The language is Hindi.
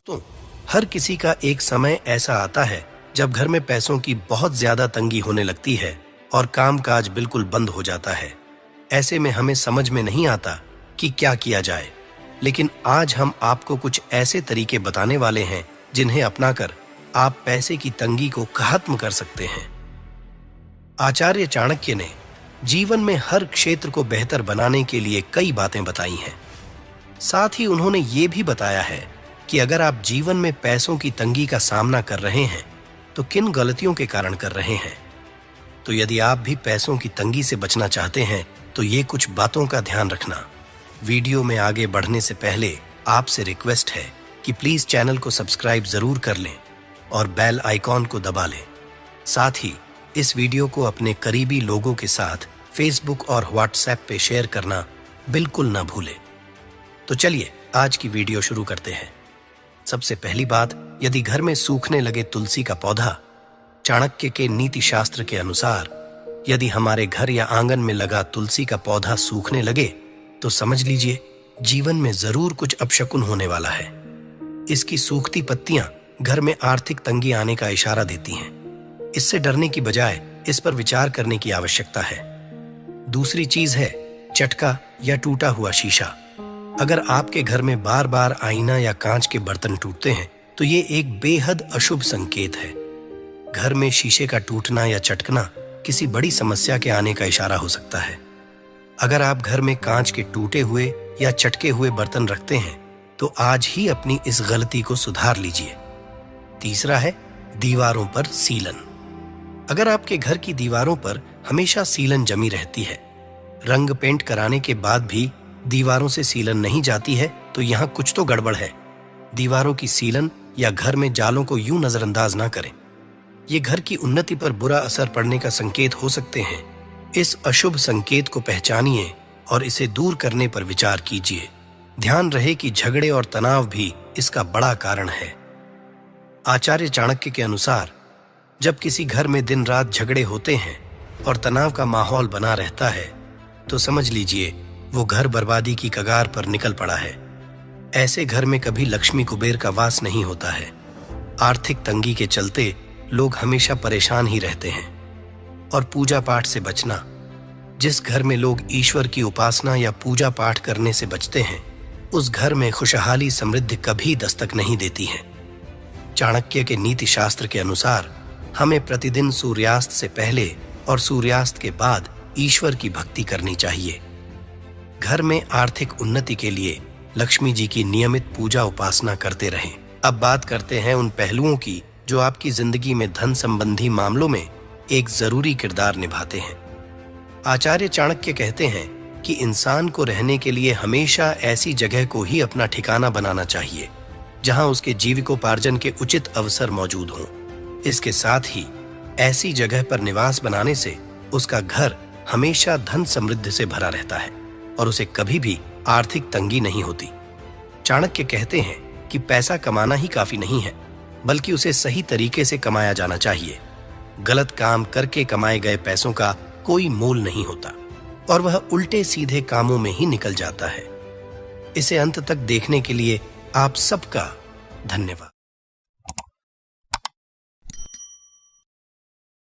तो हर किसी का एक समय ऐसा आता है जब घर में पैसों की बहुत ज्यादा तंगी होने लगती है और कामकाज बिल्कुल बंद हो जाता है। ऐसे में हमें समझ में नहीं आता कि क्या किया जाए, लेकिन आज हम आपको कुछ ऐसे तरीके बताने वाले हैं जिन्हें अपनाकर आप पैसे की तंगी को खत्म कर सकते हैं। आचार्य चाणक्य ने जीवन में हर क्षेत्र को बेहतर बनाने के लिए कई बातें बताई हैं। साथ ही उन्होंने ये भी बताया है कि अगर आप जीवन में पैसों की तंगी का सामना कर रहे हैं तो किन गलतियों के कारण कर रहे हैं। तो यदि आप भी पैसों की तंगी से बचना चाहते हैं तो ये कुछ बातों का ध्यान रखना। वीडियो में आगे बढ़ने से पहले आपसे रिक्वेस्ट है कि प्लीज चैनल को सब्सक्राइब जरूर कर लें और बेल आइकॉन को दबा लें। साथ ही इस वीडियो को अपने करीबी लोगों के साथ फेसबुक और व्हाट्सएप पे शेयर करना बिल्कुल ना भूलें। तो चलिए आज की वीडियो शुरू करते हैं। सबसे पहली बात, यदि घर में सूखने लगे तुलसी का पौधा, चाणक्य के नीति शास्त्र के अनुसार यदि हमारे घर या आंगन में लगा तुलसी का पौधा सूखने लगे तो समझ लीजिए जीवन में जरूर कुछ अपशकुन होने वाला है। इसकी सूखती पत्तियां घर में आर्थिक तंगी आने का इशारा देती हैं। इससे डरने की बजाय इस पर विचार करने की आवश्यकता है। दूसरी चीज है चटका या टूटा हुआ शीशा। अगर आपके घर में बार बार आईना या कांच के बर्तन टूटते हैं तो ये एक बेहद अशुभ संकेत है। घर में शीशे का टूटना या चटकना किसी बड़ी समस्या के आने का इशारा हो सकता है। अगर आप घर में कांच के टूटे हुए या चटके हुए बर्तन रखते हैं तो आज ही अपनी इस गलती को सुधार लीजिए। तीसरा है दीवारों पर सीलन। अगर आपके घर की दीवारों पर हमेशा सीलन जमी रहती है, रंग पेंट कराने के बाद भी दीवारों से सीलन नहीं जाती है तो यहाँ कुछ तो गड़बड़ है। दीवारों की सीलन या घर में जालों को यूं नजरअंदाज ना करें। ये घर की उन्नति पर बुरा असर पड़ने का संकेत हो सकते हैं। इस अशुभ संकेत को पहचानिए और इसे दूर करने पर विचार कीजिए। ध्यान रहे कि झगड़े और तनाव भी इसका बड़ा कारण है। आचार्य चाणक्य के अनुसार जब किसी घर में दिन रात झगड़े होते हैं और तनाव का माहौल बना रहता है तो समझ लीजिए वो घर बर्बादी की कगार पर निकल पड़ा है। ऐसे घर में कभी लक्ष्मी कुबेर का वास नहीं होता है। आर्थिक तंगी के चलते लोग हमेशा परेशान ही रहते हैं। और पूजा पाठ से बचना। जिस घर में लोग ईश्वर की उपासना या पूजा पाठ करने से बचते हैं उस घर में खुशहाली समृद्धि कभी दस्तक नहीं देती है। चाणक्य के नीति शास्त्र के अनुसार हमें प्रतिदिन सूर्यास्त से पहले और सूर्यास्त के बाद ईश्वर की भक्ति करनी चाहिए। घर में आर्थिक उन्नति के लिए लक्ष्मी जी की नियमित पूजा उपासना करते रहें। अब बात करते हैं उन पहलुओं की जो आपकी जिंदगी में धन संबंधी मामलों में एक जरूरी किरदार निभाते हैं। आचार्य चाणक्य कहते हैं कि इंसान को रहने के लिए हमेशा ऐसी जगह को ही अपना ठिकाना बनाना चाहिए जहां उसके जीविकोपार्जन के उचित अवसर मौजूद हों। इसके साथ ही ऐसी जगह पर निवास बनाने से उसका घर हमेशा धन समृद्धि से भरा रहता है और उसे कभी भी आर्थिक तंगी नहीं होती। चाणक्य कहते हैं कि पैसा कमाना ही काफी नहीं है, बल्कि उसे सही तरीके से कमाया जाना चाहिए। गलत काम करके कमाए गए पैसों का कोई मोल नहीं होता और वह उल्टे सीधे कामों में ही निकल जाता है। इसे अंत तक देखने के लिए आप सबका धन्यवाद।